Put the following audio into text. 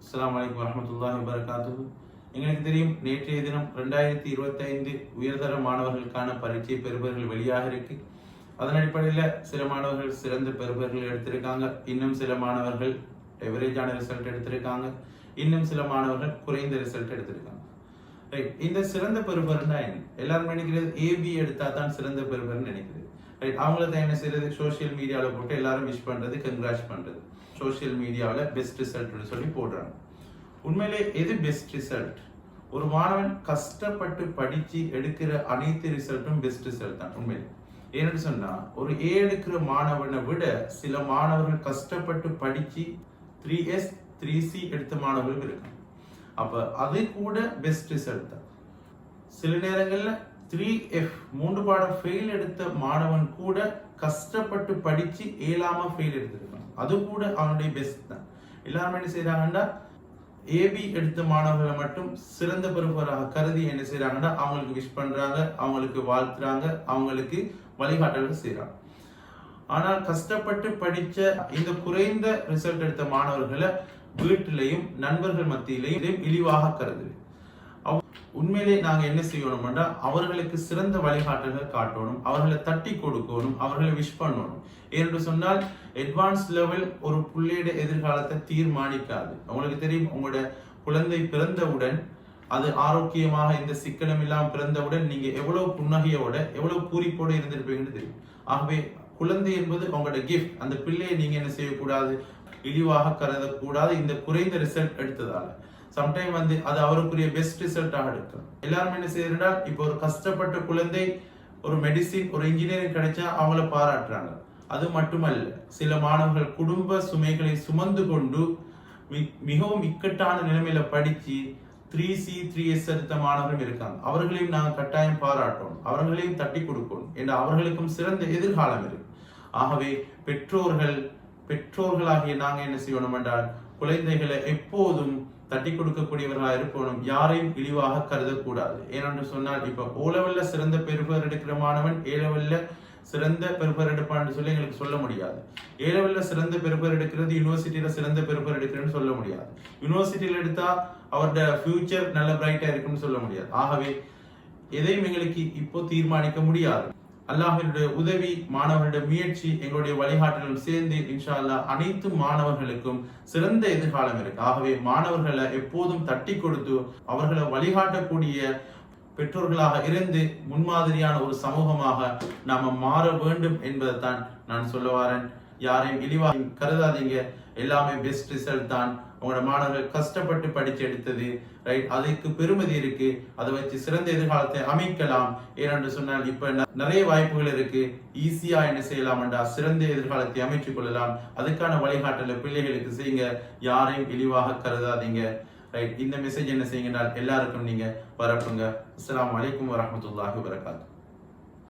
அஸ்ஸலாமு அலைக்கும் வரஹ்மத்துல்லாஹி வபரகாத்துஹு. எங்களுக்கு தெரியும், நேற்றைய தினம் 2025 உயர்தர மாணவர்களுக்கான பரீட்சை பெறுபவர்கள் வெளியாக இருக்கு. அதன் அடிப்படையில் சில மாணவர்கள் சிறந்த பெறுபவர்கள் எடுத்திருக்காங்க, இன்னும் சில மாணவர்கள் எவரேஜான ரிசல்ட் எடுத்திருக்காங்க, இன்னும் சில மாணவர்கள் குறைந்த ரிசல்ட் எடுத்திருக்காங்க. ரைட், இந்த சிறந்த பெறுபவர்னா என்ன? எல்லாரும் நினைக்கிறது ஏபி எடுத்தா தான் சிறந்த பெறுபவர்னு நினைக்கிறது. ரைட், அவங்கள தான் என்ன செய்யறது, சோசியல் மீடியாவில் போட்டு எல்லாரும் விஷ் பண்றது, கங்க்ராட்ஸ் பண்றது, சோசியல் மீடியாவில் பெஸ்ட் ரிசல்ட் சொல்லி போடுறாங்க. உண்மையிலே எது பெஸ்ட் ரிசல்ட்? ஒரு மாணவன் கஷ்டப்பட்டு படிச்சு எடுக்கிற அனைத்து ரிசல்ட்டும் பெஸ்ட் ரிசல்ட் தான் உண்மையிலே. ஏன்னு சொன்னா, ஒரு ஏ எடுக்கிற மாணவனை விட சில மாணவர்கள் கஷ்டப்பட்டு படிச்சு 3S 3C எடுத்த மாணவர்கள் இருக்காங்க. அப்ப அது கூட பெஸ்ட் ரிசல்ட் தான். சில நேரங்கள்ல 3F 3 பாடம் ஃபெயில் எடுத்த மாணவன் கூட கஷ்டப்பட்டு படிச்சு ஏழாம ஃபெயில் எடுத்திருக்கான், அது கூட அவனுடைய பெஸ்ட் தான். எல்லாரும் என்ன செய்யறாங்கன்னா, ஏபி எடுத்த மாணவர்களை மட்டும் சிறந்த பெறுபவராக கருதி என்ன செய்யறாங்கன்னா, அவங்களுக்கு விஷ் பண்றாங்க, அவங்களுக்கு வாழ்த்துறாங்க, அவங்களுக்கு வழிகாட்டல்கள் செய்யறாங்க. ஆனால் கஷ்டப்பட்டு படிச்ச இந்த குறைந்த ரிசல்ட் எடுத்த மாணவர்களை வீட்டிலையும் நண்பர்கள் மத்தியிலையும் இழிவாக கருது. உண்மையிலே நாங்க என்ன செய்யணும்னா, அவர்களுக்கு சிறந்த வழிகாட்டல்கள் காட்டணும், அவர்களை தட்டி கொடுக்கணும், அவர்களை விஷ் பண்ணணும். ஏன்னு சொன்னால், அட்வான்ஸ் லெவல் ஒரு பிள்ளையோட எதிர்காலத்தை தீர்மானிக்காது. உங்களுக்கு தெரியும், உங்களோட குழந்தை பிறந்தவுடன் அது ஆரோக்கியமாக இந்த சிக்கனம் இல்லாமல் பிறந்தவுடன் நீங்க எவ்வளவு புன்னகையோட எவ்வளவு பூரிப்போட இருந்திருப்பீங்கன்னு தெரியும். ஆகவே குழந்தை என்பது உங்களோட கிஃப்ட். அந்த பிள்ளையை நீங்க என்ன செய்யக்கூடாது, இழிவாக கருதக்கூடாது. இந்த குறைந்த ரிசல்ட் எடுத்ததால சம்டைம் அது அவருக்குரிய பெஸ்ட் ரிசல்ட்டாக எடுக்கும். எல்லாரும் என்ன செய்யறா, இப்போ ஒரு கஷ்டப்பட்ட குழந்தை ஒரு மெடிசின் ஒரு இன்ஜினியரிங் கிடைச்சா அவங்கள பாராட்டுறாங்க. அது மட்டுமல்ல, சில மாணவர்கள் குடும்ப சுமைகளை சுமந்து கொண்டு மிகவும் இக்கட்டான நிலைமையில படிச்சு 3C 3S எடுத்த மாணவர்கள் இருக்காங்க. அவர்களையும் நாங்கள் கட்டாயம் பாராட்டணும், அவர்களையும் தட்டி கொடுக்கணும், என்ற அவர்களுக்கும் சிறந்த எதிர்காலம் இருக்கு. ஆகவே பெற்றோர்களாகிய நாங்க என்ன செய்யணும் என்றால், குழந்தைகளை எப்போதும் தட்டி கொடுக்கக்கூடியவர்களாக இருக்கணும், யாரையும் இழிவாக கருதக்கூடாது. ஏனென்று சொன்னால், இப்ப ஓலவல்ல சிறந்த பெறுபவர் எடுக்கிற மாணவன் ஏலவல்ல சிறந்த பெறுபவர் எடுப்பான்னு சொல்லி எங்களுக்கு சொல்ல முடியாது. ஏலவல்ல சிறந்த பெறுபவர் எடுக்கிறது யூனிவர்சிட்டியில சிறந்த பெறுபவர் எடுக்கிறேன்னு சொல்ல முடியாது. யூனிவர்சிட்டியில எடுத்தா அவரோட ஃபியூச்சர் நல்ல பிரைட்டா இருக்குன்னு சொல்ல முடியாது. ஆகவே எதையும் எங்களுக்கு இப்போ தீர்மானிக்க முடியாது. அல்லாஹ்வினுடைய உதவி, மாணவர்களுடைய முயற்சி, எங்களுடைய வழிகாட்டலும் சேர்ந்து இன்ஷா அல்லாஹ் அனைத்து மாணவர்களுக்கும் சிறந்த எதிர்காலம் இருக்கு. ஆகவே மாணவர்களை எப்போதும் தட்டி கொடுத்து அவர்களை வழிகாட்டக்கூடிய பெற்றோர்களாக இருந்து முன்மாதிரியான ஒரு சமூகமாக நாம மாற வேண்டும் என்பதைத்தான் நான் சொல்ல வரேன். யாரையும் இழிவாக கருதாதீங்க, எல்லாமே பெஸ்ட் ரிசல்ட் தான். உங்களோட மாணவர்கள் கஷ்டப்பட்டு படிச்சு எடுத்தது, ரைட், அதுக்கு பெருமதி இருக்கு. அதை வச்சு சிறந்த எதிர்காலத்தை அமைக்கலாம். ஏனென்று சொன்னால், இப்ப நிறைய வாய்ப்புகள் இருக்கு. ஈஸியா என்ன செய்யலாம்டா, சிறந்த எதிர்காலத்தை அமைச்சுக் கொள்ளலாம். அதுக்கான வழிகாட்டல பிள்ளைகளுக்கு செய்யுங்க, யாரையும் இழிவாக கருதாதீங்க. ரைட், இந்த மெசேஜ் என்ன செய்யுங்க, எல்லாருக்கும் நீங்க பரப்புங்க. அஸ்ஸலாமு அலைக்கும் வரஹ்மத்துல்லாஹி வபரகாத்துஹு.